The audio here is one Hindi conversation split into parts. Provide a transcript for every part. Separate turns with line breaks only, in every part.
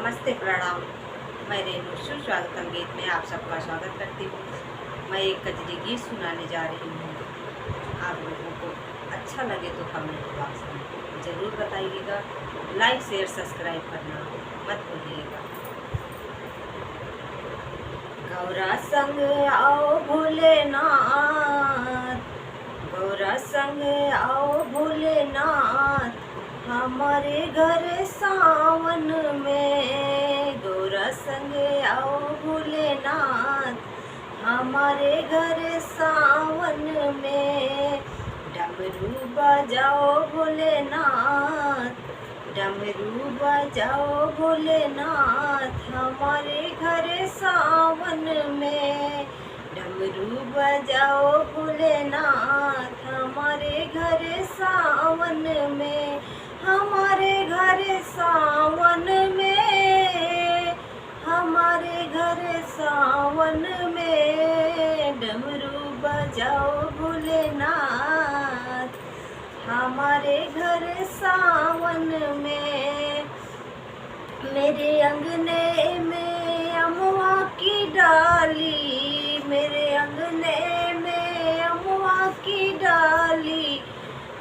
नमस्ते प्रणाम। मैं रेणु सुस्वागतम गीत में आप सबका स्वागत करती हूँ। मैं एक कजरी गीत सुनाने जा रही हूँ। आप लोगों को अच्छा लगे तो कमेंट बॉक्स में ज़रूर बताइएगा। लाइक शेयर सब्सक्राइब करना मत भूलिएगा। गौरा संग आओ भोलेनाथ, गौरा संग आओ भोलेनाथ, हमारे घर सावन में। गौरा संग आओ भोलेनाथ, हमारे घर सावन में। डमरू बजाओ भोलेनाथ, डमरू बजाओ भोलेनाथ, हमारे घर सावन में। डमरू बजाओ भोलेनाथ, हमारे घर सावन में। हमारे घर सावन में, हमारे घर सावन में। डमरू बजाओ भोलेनाथ, हमारे घर सावन में। मेरे अंगने में अमवा की डाली, मेरे अंगने में अमवा की डाली।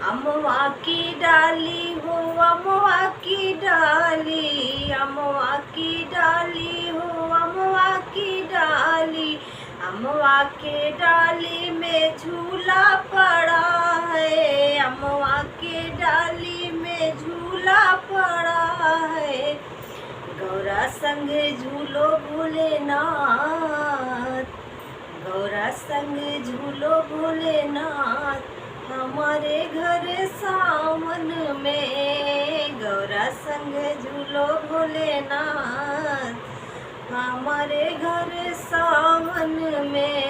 अमवा की डाली हो, अमवा की डाली, अमवा की डाली हो, अमवा की डाली। अमवा के डाली में झूला पड़ा है, अमवा के डाली में झूला पड़ा है। गौरा संग झूलो भोलेनाथ, गौरा संग झूलो भोलेनाथ, हमारे घर सावन में। गौरा संग झूलो भोलेनाथ, हमारे घर सावन में।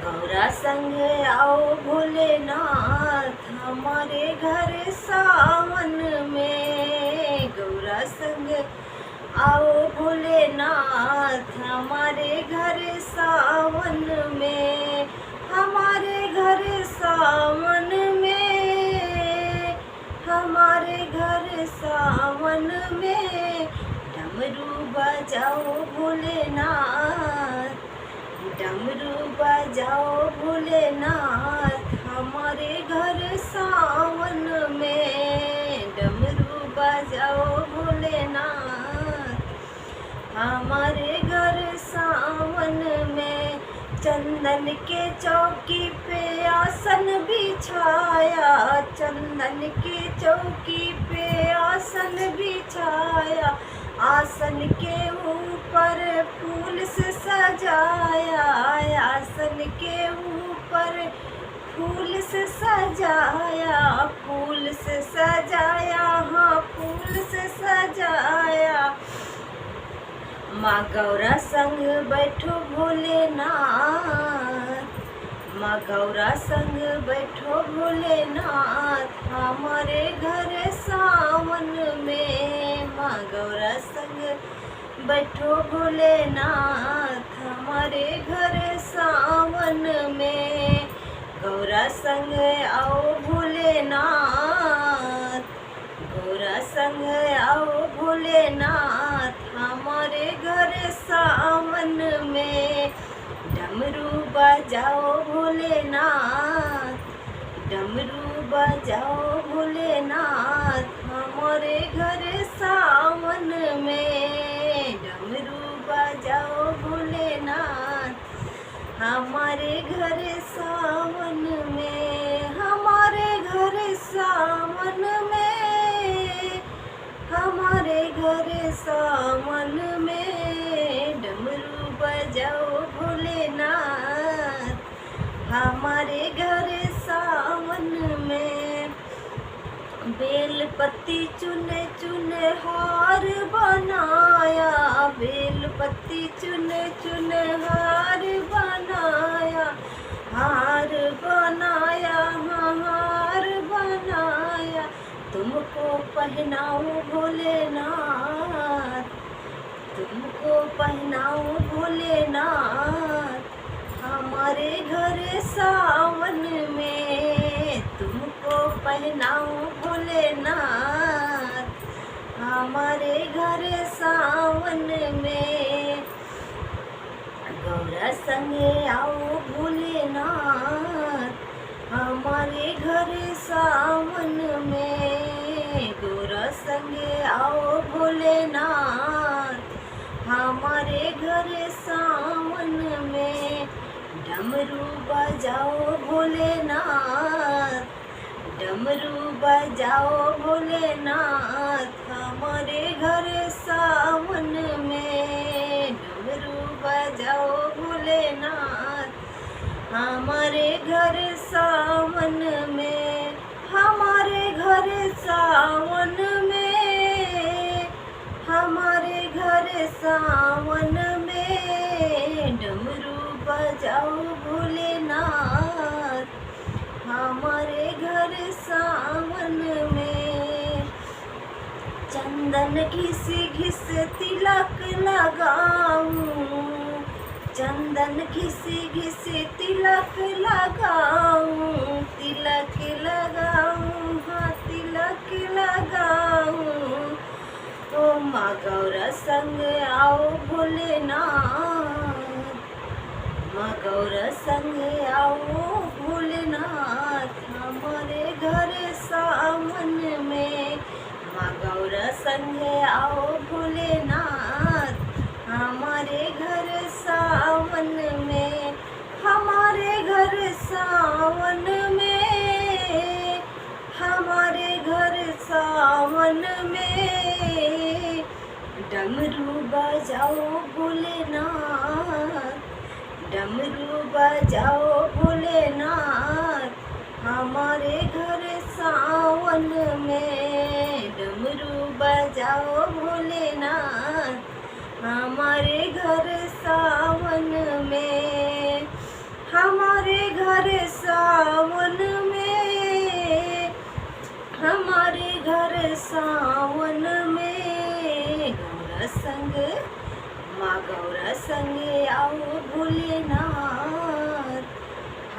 गौरा संग आओ भोलेनाथ, हमारे घर सावन में। गौरा संग आओ भोलेनाथ, हमारे घर सावन में। हमारे घर सावन में, हमारे घर सावन में। डमरू बजाओ भोलेनाथ, डमरू बजाओ भोलेनाथ, हमारे घर सावन में। डमरू बजाओ भोलेनाथ, हमारे घर सावन में। चंदन के चौकी पे आसन बिछाया, चंदन के चौकी पे आसन बिछाया। आसन के ऊपर फूल से सजाया, आसन के ऊपर फूल से सजाया। फूल से सजाया, हाँ फूल से सजाया। माँ गौरा संग बैठो भोलेनाथ, माँ गौरा संग बैठो भोलेनाथ, हमारे घर सावन में। माँ गौरा संग बैठो भोलेनाथ, हमारे घर सावन में। गौरा संग आओ भोलेनाथ, गौरा संग आओ भोलेनाथ, हमारे घर सावन में। डमरू बजाओ भोलेनाथ, डमरू बजाओ भोलेनाथ, हमारे घर सावन में। डमरू बजाओ भोलेनाथ, हमारे घर सावन में। हमारे घर सावन में, हमारे घर सावन में। डमरू बजाओ भोलेनाथ, हमारे घर सावन में। बेलपत्ती चुने चुने हार बनाया, बेलपत्ती चुने चुने हार बनाया। हार बनाया, हाँ हार बनाया। तुमको पहनाऊं भोलेनाथ, तुमको पहनाऊं भोलेनाथ, हमारे घर सावन में। तुमको पहनाऊं भोलेनाथ, हमारे घर सावन में, गौरा संगे आओ भोलेनाथ, हमारे घर सावन में, गौरा संगे आओ भोलेनाथ, हमारे घर सावन में, डमरू बजाओ भोलेनाथ, डमरू बजाओ भोलेनाथ, हमारे घर सावन में, डमरू बजाओ भोलेनाथ, हमारे घर सावन में, हमारे घर सावन में, हमारे घर सावन में, डमरू बजाओ भोलेनाथ, हमारे घर सावन में, चंदन घिस घिस तिलक लगाऊं, चंदन घिस घिस तिलक लगाऊं, तिलक लगाऊं, हाँ तिलक लगाऊं, ओ माँ गौरा संग आओ भोलेनाथ, माँ गौरा संग आओ भोलेनाथ, हमारे घर सावन में, माँ गौरा संग आओ भोलेनाथ, हमारे घर सावन में, हमारे घर सावन में, हमारे घर सावन में, डमरू बजाओ भोलेनाथ, डमरू बजाओ भोलेनाथ, हमारे घर सावन में, डमरू बजाओ भोलेनाथ, हमारे घर सावन में, हमारे घर सावन में, हमारे घर सावन में, गौरा संग, माँ गौरा संगे आओ भोलेनाथ,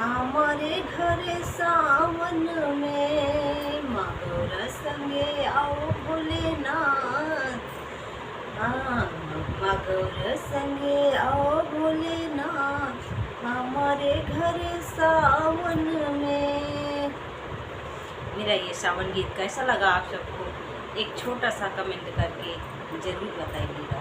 हमारे घर सावन में, माँ गौरा संगे आओ भोलेनाथ, हाँ माँ गौरा संगे आओ भोलेनाथ, हमारे घर सावन में। मेरा ये सावन गीत कैसा लगा आप सबको, एक छोटा सा कमेंट करके ज़रूर बताइएगा।